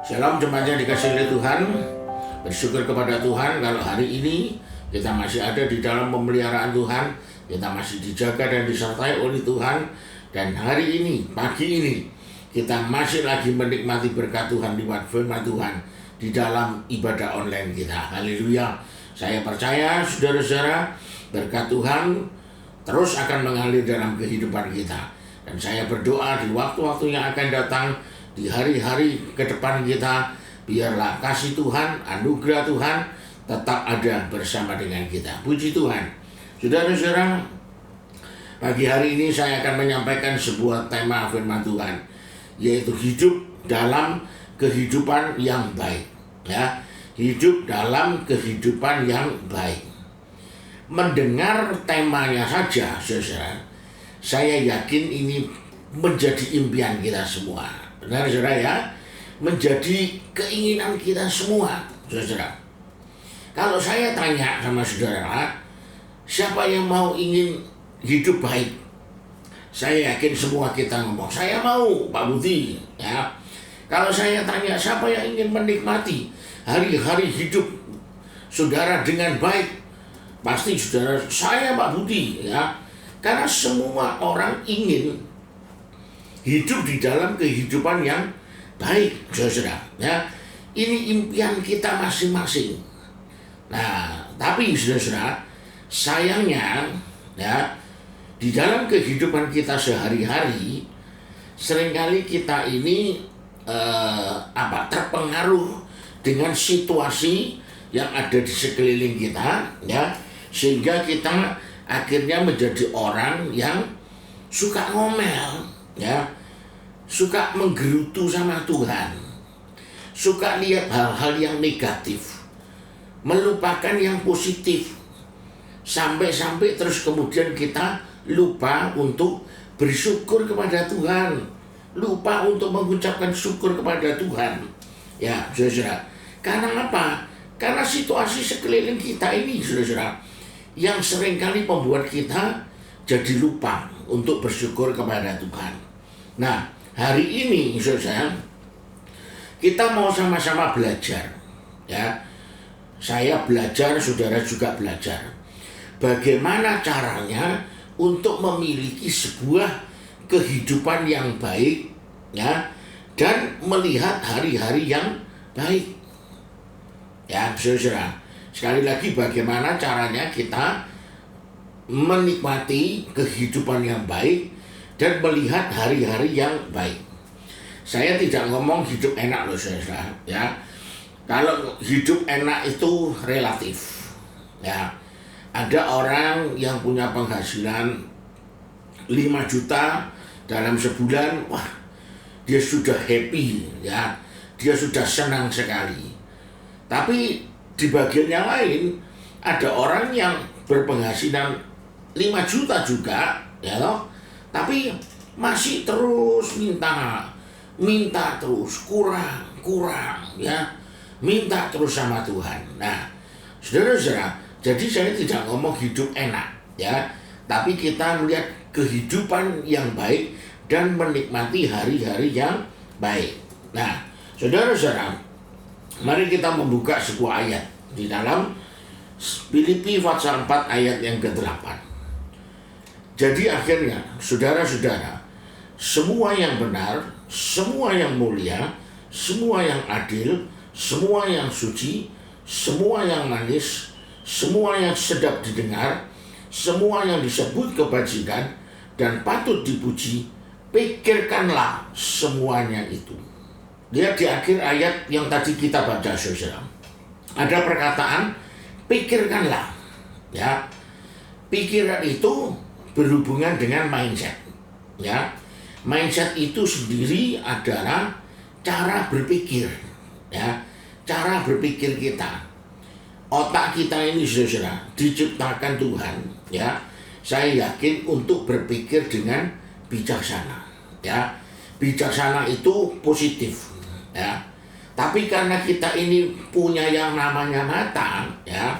Shalom jemaat yang dikasihi oleh Tuhan. Bersyukur kepada Tuhan kalau hari ini kita masih ada di dalam pemeliharaan Tuhan. Kita masih dijaga dan disertai oleh Tuhan. Dan hari ini, pagi ini, kita masih lagi menikmati berkat Tuhan lewat firman Tuhan di dalam ibadah online kita. Haleluya. Saya percaya saudara-saudara, berkat Tuhan terus akan mengalir dalam kehidupan kita. Dan saya berdoa di waktu-waktu yang akan datang, di hari-hari ke depan kita, biarlah kasih Tuhan, anugerah Tuhan tetap ada bersama dengan kita. Puji Tuhan. Saudara-saudara, pagi hari ini saya akan menyampaikan sebuah tema firman Tuhan, yaitu hidup dalam kehidupan yang baik. Ya, hidup dalam kehidupan yang baik. Mendengar temanya saja, saudara, saya yakin ini menjadi impian kita semua. Benar, saudara ya? Menjadi keinginan kita semua, saudara. Kalau saya tanya sama saudara, siapa yang mau ingin hidup baik? Saya yakin semua kita ngomong, saya mau, Pak Budi. Ya. Kalau saya tanya, siapa yang ingin menikmati hari-hari hidup saudara dengan baik? Pasti saudara, saya Pak Budi. Ya. Karena semua orang ingin hidup di dalam kehidupan yang baik, saudara. Ya, ini impian kita masing-masing. Nah, tapi saudara, sayangnya, ya, di dalam kehidupan kita sehari-hari, seringkali kita ini terpengaruh dengan situasi yang ada di sekeliling kita, ya, sehingga kita akhirnya menjadi orang yang suka ngomel, ya, suka menggerutu sama Tuhan, suka lihat hal-hal yang negatif, melupakan yang positif, sampai-sampai terus kemudian kita lupa untuk bersyukur kepada Tuhan, lupa untuk mengucapkan syukur kepada Tuhan. Ya, saudara, karena apa? Karena situasi sekeliling kita ini, saudara, yang seringkali membuat kita jadi lupa untuk bersyukur kepada Tuhan. Nah, hari ini saudara, kita mau sama-sama belajar, ya. Saya belajar, saudara juga belajar. Bagaimana caranya untuk memiliki sebuah kehidupan yang baik, ya, dan melihat hari-hari yang baik. Ya, saudara. Sekali lagi, bagaimana caranya kita menikmati kehidupan yang baik dan melihat hari-hari yang baik. Saya tidak ngomong hidup enak loh, saudara. Ya, kalau hidup enak itu relatif. Ya, ada orang yang punya penghasilan 5 juta dalam sebulan, wah, dia sudah happy, ya, dia sudah senang sekali. Tapi di bagian yang lain ada orang yang berpenghasilan 5 juta juga, ya toh, tapi masih terus minta terus, kurang, ya, minta terus sama Tuhan. Nah, saudara-saudara, jadi saya tidak ngomong hidup enak, ya, tapi kita melihat kehidupan yang baik dan menikmati hari-hari yang baik. Nah, saudara-saudara, mari kita membuka sebuah ayat di dalam Filipi pasal 4 ayat yang ke-8. Jadi akhirnya, saudara-saudara, semua yang benar, semua yang mulia, semua yang adil, semua yang suci, semua yang manis, semua yang sedap didengar, semua yang disebut kebajikan dan patut dipuji, pikirkanlah semuanya itu. Lihat di akhir ayat yang tadi kita baca, saudara. Ada perkataan, pikirkanlah. Ya, pikiran itu berhubungan dengan mindset. Ya, mindset itu sendiri adalah cara berpikir. Ya, cara berpikir kita. Otak kita ini, saudara, diciptakan Tuhan. Ya, saya yakin untuk berpikir dengan bijaksana. Ya, bijaksana itu positif. Ya, tapi karena kita ini punya yang namanya mata, ya,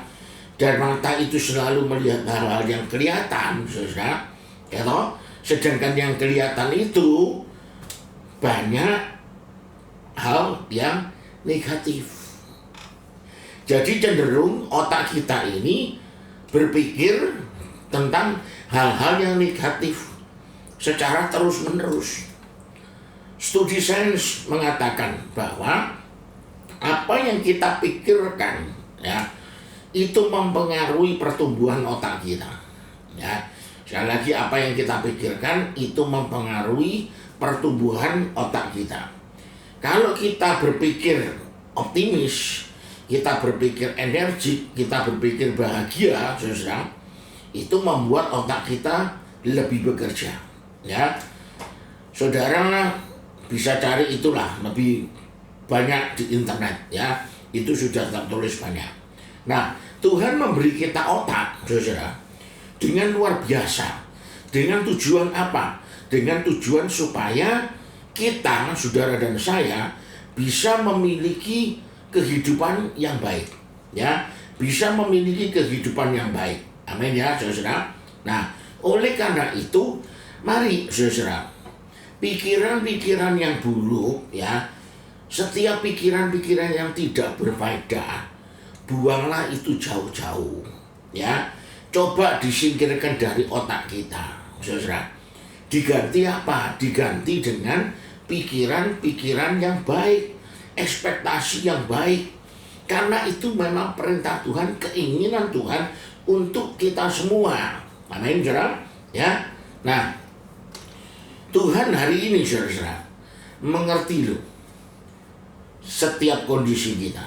dan mata itu selalu melihat hal-hal yang kelihatan, saudara, ya toh, sedangkan yang kelihatan itu banyak hal yang negatif. Jadi cenderung otak kita ini berpikir tentang hal-hal yang negatif secara terus-menerus. Studi sains mengatakan bahwa apa yang kita pikirkan ya itu mempengaruhi pertumbuhan otak kita. Ya, sekali lagi apa yang kita pikirkan itu mempengaruhi pertumbuhan otak kita. Kalau kita berpikir optimis, kita berpikir energik, kita berpikir bahagia, saudara, itu membuat otak kita lebih bekerja. Ya, saudara bisa cari itulah lebih banyak di internet. Ya, itu sudah tertulis banyak. Nah, Tuhan memberi kita otak, saudara, dengan luar biasa. Dengan tujuan apa? Dengan tujuan supaya kita, saudara dan saya, bisa memiliki kehidupan yang baik, ya, bisa memiliki kehidupan yang baik. Amin ya, saudara. Nah, oleh karena itu, mari saudara, pikiran-pikiran yang buruk, ya, setiap pikiran-pikiran yang tidak berfaedah, buanglah itu jauh-jauh, ya. Coba disingkirkan dari otak kita, saudara. Diganti apa? Diganti dengan pikiran-pikiran yang baik, ekspektasi yang baik. Karena itu memang perintah Tuhan, keinginan Tuhan untuk kita semua. Amin, saudara. Ya. Nah, Tuhan hari ini, saudara, mengerti loh setiap kondisi kita.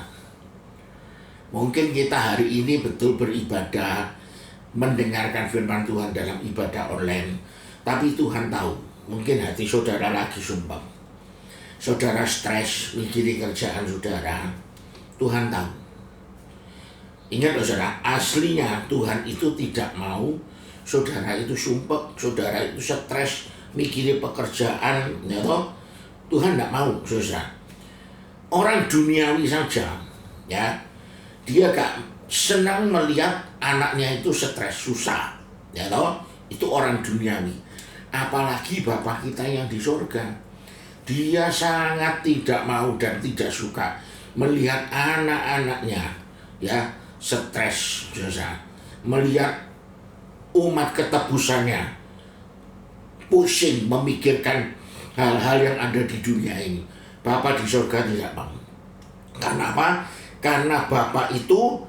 Mungkin kita hari ini betul beribadah, mendengarkan firman Tuhan dalam ibadah online, tapi Tuhan tahu, mungkin hati saudara lagi sumpah. Saudara stres mikirin kerjaan saudara, Tuhan tahu. Ingat loh saudara, aslinya Tuhan itu tidak mau saudara itu sumpah, saudara itu stres mikirin pekerjaan, ya toh? Tuhan tidak mau, saudara. Orang duniawi saja, ya, dia gak senang melihat anaknya itu stres, susah, ya toh? Itu orang duniawi. Apalagi Bapa kita yang di surga. Dia sangat tidak mau dan tidak suka melihat anak-anaknya ya stres, saudara. Melihat umat ketebusannya pusing memikirkan hal-hal yang ada di dunia ini. Bapa di surga tidak mau. Karena apa? Karena Bapa itu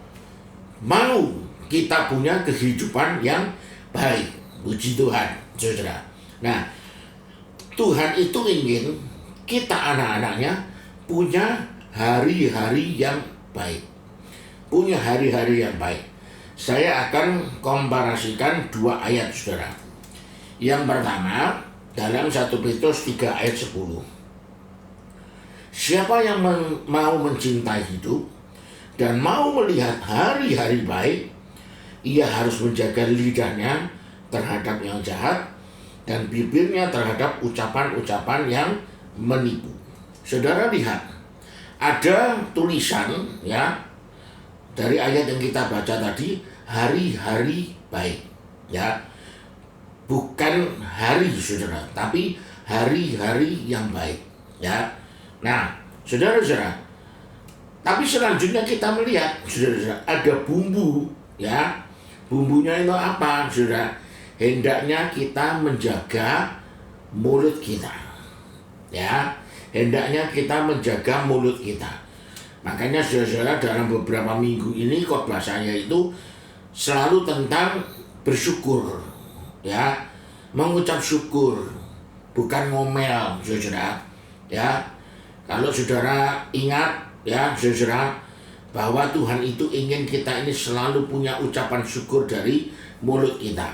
mau kita punya kehidupan yang baik. Puji Tuhan, saudara. Nah, Tuhan itu ingin kita anak-anaknya punya hari-hari yang baik. Punya hari-hari yang baik. Saya akan komparasikan 2 ayat, saudara. Yang pertama, dalam 1 Petrus 3 ayat 10. Siapa yang mau mencintai hidup dan mau melihat hari-hari baik, ia harus menjaga lidahnya terhadap yang jahat dan bibirnya terhadap ucapan-ucapan yang menipu. Saudara lihat, ada tulisan ya dari ayat yang kita baca tadi, hari-hari baik, ya, bukan hari saudara, tapi hari-hari yang baik, ya. Nah, saudara-saudara, tapi selanjutnya kita melihat, saudara-saudara, ada bumbu, ya, bumbunya itu apa, saudara? Hendaknya kita menjaga mulut kita, ya. Hendaknya kita menjaga mulut kita. Makanya saudara-saudara, dalam beberapa minggu ini khotbah saya itu selalu tentang bersyukur, ya, mengucap syukur, bukan ngomel, saudara. Ya, kalau saudara ingat, ya, saudara, bahwa Tuhan itu ingin kita ini selalu punya ucapan syukur dari mulut kita.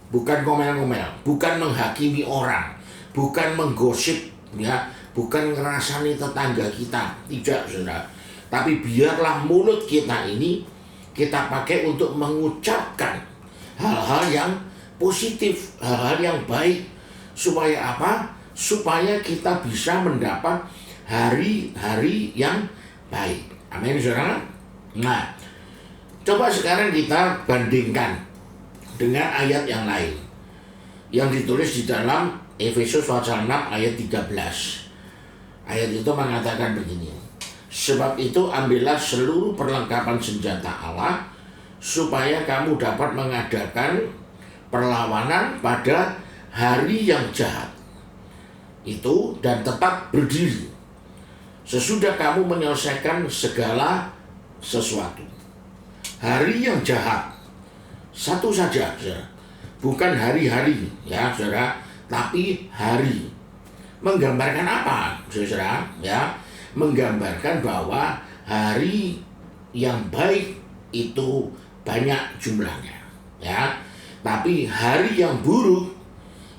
Bukan ngomel-ngomel, bukan menghakimi orang, bukan menggosip, ya, bukan ngerasani tetangga kita, tidak, saudara. Tapi biarlah mulut kita ini kita pakai untuk mengucapkan hal-hal yang positif, hal-hal yang baik. Supaya apa? Supaya kita bisa mendapat hari-hari yang baik. Amin, saudara. Nah, coba sekarang kita bandingkan dengan ayat yang lain yang ditulis di dalam Efesus pasal 6 ayat 13. Ayat itu mengatakan begini. Sebab itu ambillah seluruh perlengkapan senjata Allah, supaya kamu dapat mengadakan perlawanan pada hari yang jahat itu, dan tetap berdiri sesudah kamu menyelesaikan segala sesuatu. Hari yang jahat satu saja, saudara. Bukan hari-hari, ya saudara, tapi hari. Menggambarkan apa, saudara? Ya, menggambarkan bahwa hari yang baik itu banyak jumlahnya, ya. Tapi hari yang buruk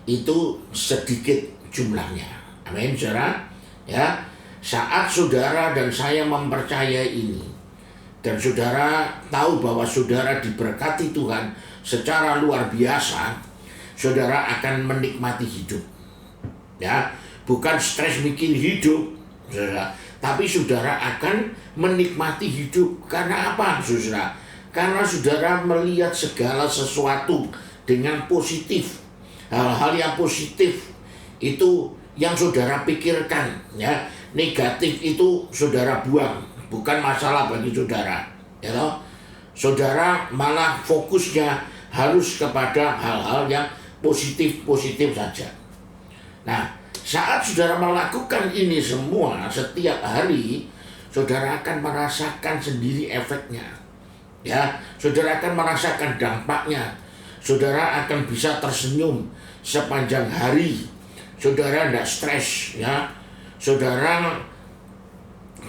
itu sedikit jumlahnya. Amin, saudara. Ya, saat saudara dan saya mempercayai ini, dan saudara tahu bahwa saudara diberkati Tuhan secara luar biasa, saudara akan menikmati hidup. Ya, bukan stres bikin hidup, saudara, tapi saudara akan menikmati hidup. Karena apa, saudara? Karena saudara melihat segala sesuatu dengan positif. Hal-hal yang positif itu yang saudara pikirkan, ya. Negatif itu saudara buang, bukan masalah bagi saudara, ya toh? Saudara malah fokusnya harus kepada hal-hal yang positif-positif saja. Nah, saat saudara melakukan ini semua setiap hari, saudara akan merasakan sendiri efeknya. Ya, saudara akan merasakan dampaknya. Saudara akan bisa tersenyum sepanjang hari. Saudara tidak stres, ya. Saudara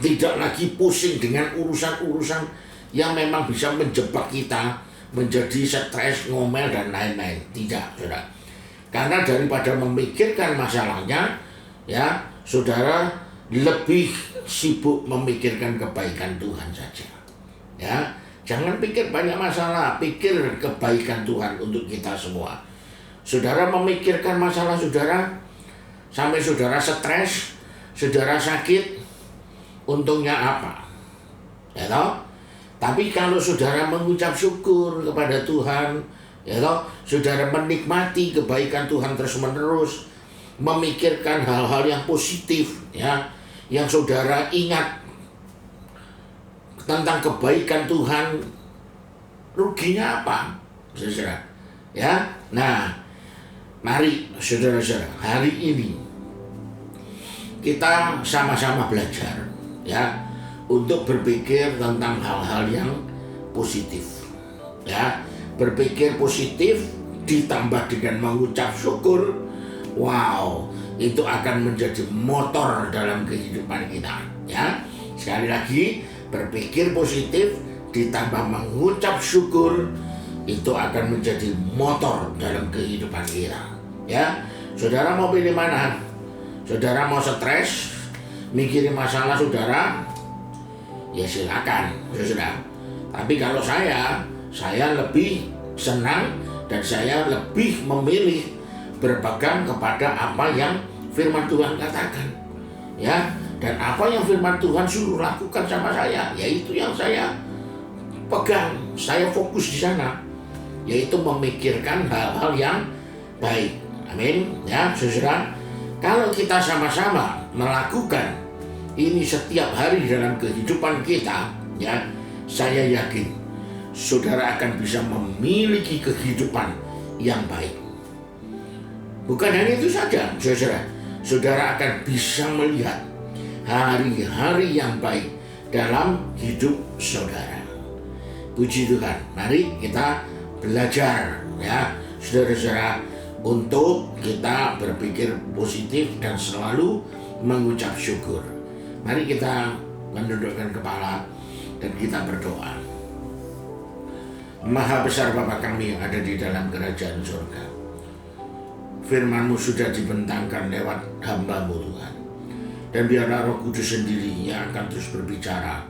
tidak lagi pusing dengan urusan-urusan yang memang bisa menjebak kita menjadi stres, ngomel, dan lain-lain. Tidak, saudara. Karena daripada memikirkan masalahnya, ya, saudara lebih sibuk memikirkan kebaikan Tuhan saja. Ya, jangan pikir banyak masalah, pikir kebaikan Tuhan untuk kita semua. Saudara memikirkan masalah saudara sampai saudara stres, saudara sakit, untungnya apa? Ya toh? Tapi kalau saudara mengucap syukur kepada Tuhan, ya toh, saudara menikmati kebaikan Tuhan terus-menerus, memikirkan hal-hal yang positif, ya, yang saudara ingat tentang kebaikan Tuhan, ruginya apa, saudara? Ya, nah, mari saudara-saudara, hari ini kita sama-sama belajar, ya, untuk berpikir tentang hal-hal yang positif, ya. Berpikir positif ditambah dengan mengucap syukur, wow, itu akan menjadi motor dalam kehidupan kita, ya. Sekali lagi, berpikir positif ditambah mengucap syukur, itu akan menjadi motor dalam kehidupan kita, ya. Saudara mau pilih mana? Saudara mau stres, mikirin masalah saudara, ya silakan, saudara. Tapi kalau saya lebih senang dan saya lebih memilih berpegang kepada apa yang firman Tuhan katakan, ya. Dan apa yang firman Tuhan suruh lakukan sama saya, yaitu yang saya pegang, saya fokus di sana, yaitu memikirkan hal-hal yang baik. Amin, ya, saudara. Kalau kita sama-sama melakukan ini setiap hari dalam kehidupan kita, ya, saya yakin saudara akan bisa memiliki kehidupan yang baik. Bukan hanya itu saja, saudara. Saudara akan bisa melihat hari-hari yang baik dalam hidup saudara. Puji Tuhan. Mari kita belajar, ya, saudara-saudara, untuk kita berpikir positif dan selalu mengucap syukur. Mari kita menundukkan kepala dan kita berdoa. Maha besar Bapa kami yang ada di dalam kerajaan surga, firman-Mu sudah dibentangkan lewat hamba-Mu Tuhan. Dan biarlah Roh Kudus sendiri yang akan terus berbicara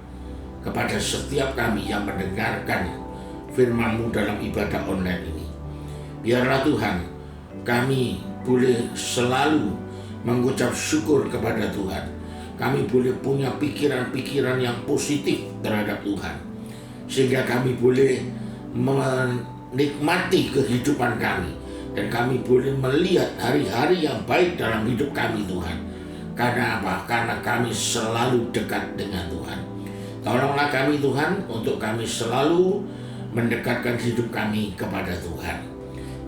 kepada setiap kami yang mendengarkan firman-Mu dalam ibadah online ini. Biarlah Tuhan, kami boleh selalu mengucap syukur kepada Tuhan. Kami boleh punya pikiran-pikiran yang positif terhadap Tuhan, sehingga kami boleh menikmati kehidupan kami, dan kami boleh melihat hari-hari yang baik dalam hidup kami, Tuhan. Karena apa? Karena kami selalu dekat dengan Tuhan. Tolonglah kami Tuhan untuk kami selalu mendekatkan hidup kami kepada Tuhan.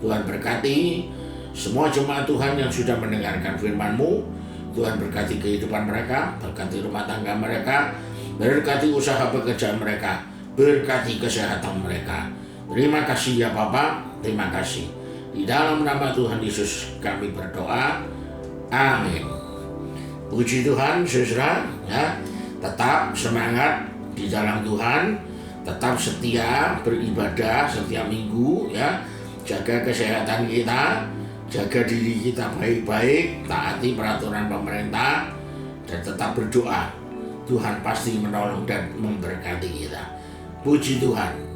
Tuhan berkati semua jemaat Tuhan yang sudah mendengarkan firman-Mu. Tuhan berkati kehidupan mereka, berkati rumah tangga mereka, berkati usaha pekerjaan mereka, berkati kesehatan mereka. Terima kasih ya Bapa, terima kasih. Di dalam nama Tuhan Yesus kami berdoa. Amin. Puji Tuhan, saudara, ya, tetap semangat di dalam Tuhan, tetap setia beribadah setiap minggu, ya, jaga kesehatan kita, jaga diri kita baik-baik, taati peraturan pemerintah, dan tetap berdoa. Tuhan pasti menolong dan memberkati kita. Puji Tuhan.